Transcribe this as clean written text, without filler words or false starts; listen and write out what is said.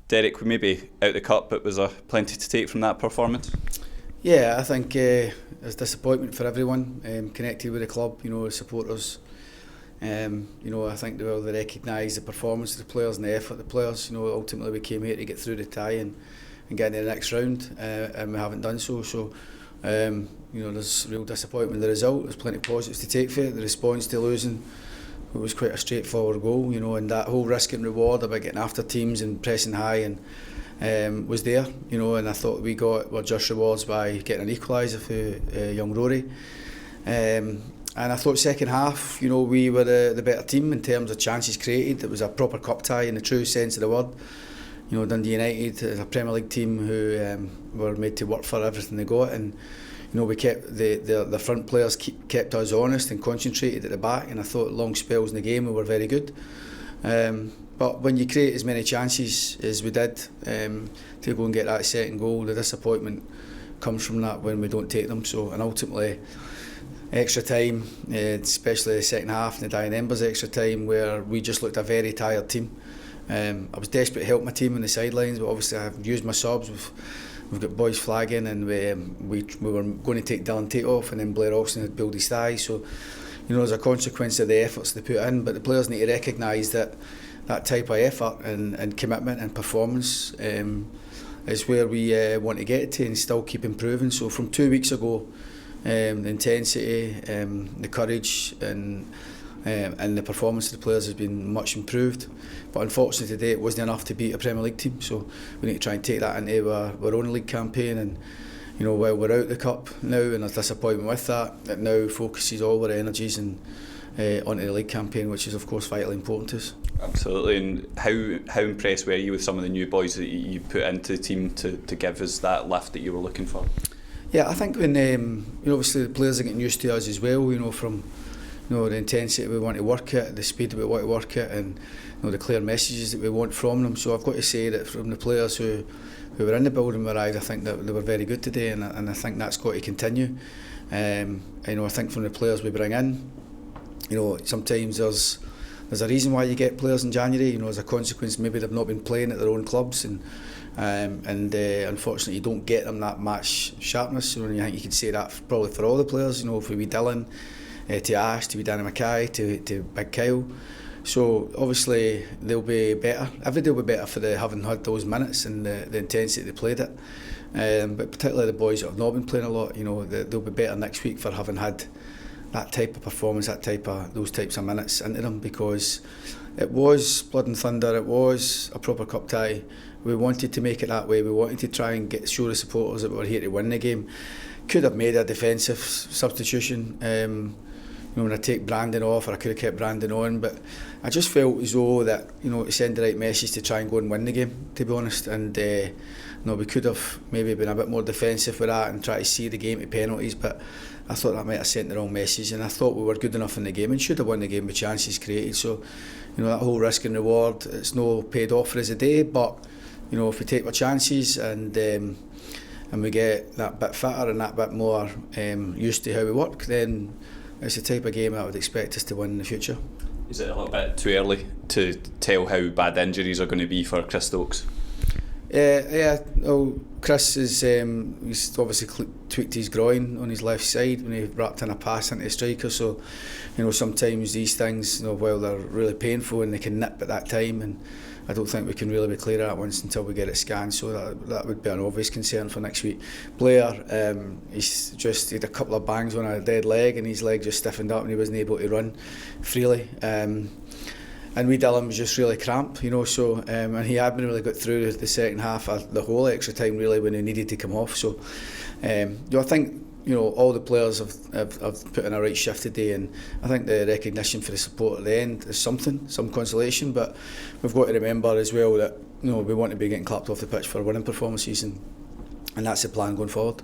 Derek, we may be out the cup, but was there plenty to take from that performance? Yeah, I think there's disappointment for everyone connected with the club, the supporters. I think they recognise the performance of the players and the effort of the players. Ultimately we came here to get through the tie and get into the next round, and we haven't done so. So, there's real disappointment in the result. There's plenty of positives to take for it. The response to losing, it was quite a straightforward goal, and that whole risk and reward about getting after teams and pressing high and was there, and I thought we got our just rewards by getting an equaliser for young Rory. And I thought second half, we were the better team in terms of chances created. It was a proper cup tie in the true sense of the word. Dundee United is a Premier League team who were made to work for everything they got, and we kept the front players kept us honest and concentrated at the back, and I thought long spells in the game we were very good. But when you create as many chances as we did to go and get that second goal, the disappointment comes from that when we don't take them. So, and ultimately extra time, especially the second half and the dying embers extra time, where we just looked a very tired team. I was desperate to help my team on the sidelines, but obviously I've used my subs. We've got boys flagging, and we were going to take Dylan Tate off, and then Blair Austin had built his thigh. So, as a consequence of the efforts they put in, but the players need to recognise that type of effort and commitment and performance is where we want to get to and still keep improving. So from 2 weeks ago, the intensity, the courage and the performance of the players has been much improved, but unfortunately today it wasn't enough to beat a Premier League team. So we need to try and take that into our own league campaign, and while we're out the cup now and there's disappointment with that, it now focuses all our energies and onto the league campaign, which is of course vitally important to us. Absolutely. And how impressed were you with some of the new boys that you put into the team to give us that lift that you were looking for? Yeah, I think when obviously the players are getting used to us as well, from the intensity we want to work at, the speed we want to work at, and the clear messages that we want from them. So I've got to say that from the players who were in the building when we arrived, I think that they were very good today, and I think that's got to continue. I think from the players we bring in, sometimes there's a reason why you get players in January. As a consequence, maybe they've not been playing at their own clubs, and unfortunately you don't get them that match sharpness. I think you could say that probably for all the players. For we Dylan, to Ash, to Danny Mackay, to Big Kyle. So obviously they'll be better. Every day will be better for having had those minutes and the intensity they played it. But particularly the boys that have not been playing a lot, they'll be better next week for having had that type of performance, those types of minutes into them, because it was blood and thunder. It was a proper cup tie. We wanted to make it that way. We wanted to try and show the supporters that we were here to win the game. Could have made a defensive substitution. When I take Brandon off, or I could have kept Brandon on, but I just felt as though that to send the right message to try and go and win the game, to be honest. And we could have maybe been a bit more defensive with that and try to see the game to penalties, but I thought that might have sent the wrong message, and I thought we were good enough in the game and should have won the game with chances created. So that whole risk and reward, it's no paid off for us a day, but if we take our chances and we get that bit fitter and that bit more used to how we work, then it's the type of game I would expect us to win in the future. Is it a little bit too early to tell how bad the injuries are going to be for Chris Stokes? Yeah. Well, Chris is he's obviously tweaked his groin on his left side when he wrapped in a pass into the striker. So, sometimes these things, while they're really painful and they can nip at that time, and I don't think we can really be clear at once until we get it scanned. So that would be an obvious concern for next week. Blair, he had a couple of bangs on a dead leg, and his leg just stiffened up and he wasn't able to run freely. And we Dylan was just really cramped, so and he hadn't really got through the second half, the whole extra time really, when he needed to come off. So I think all the players have put in a right shift today, and I think the recognition for the support at the end is some consolation. But we've got to remember as well that we want to be getting clapped off the pitch for winning performances, and that's the plan going forward.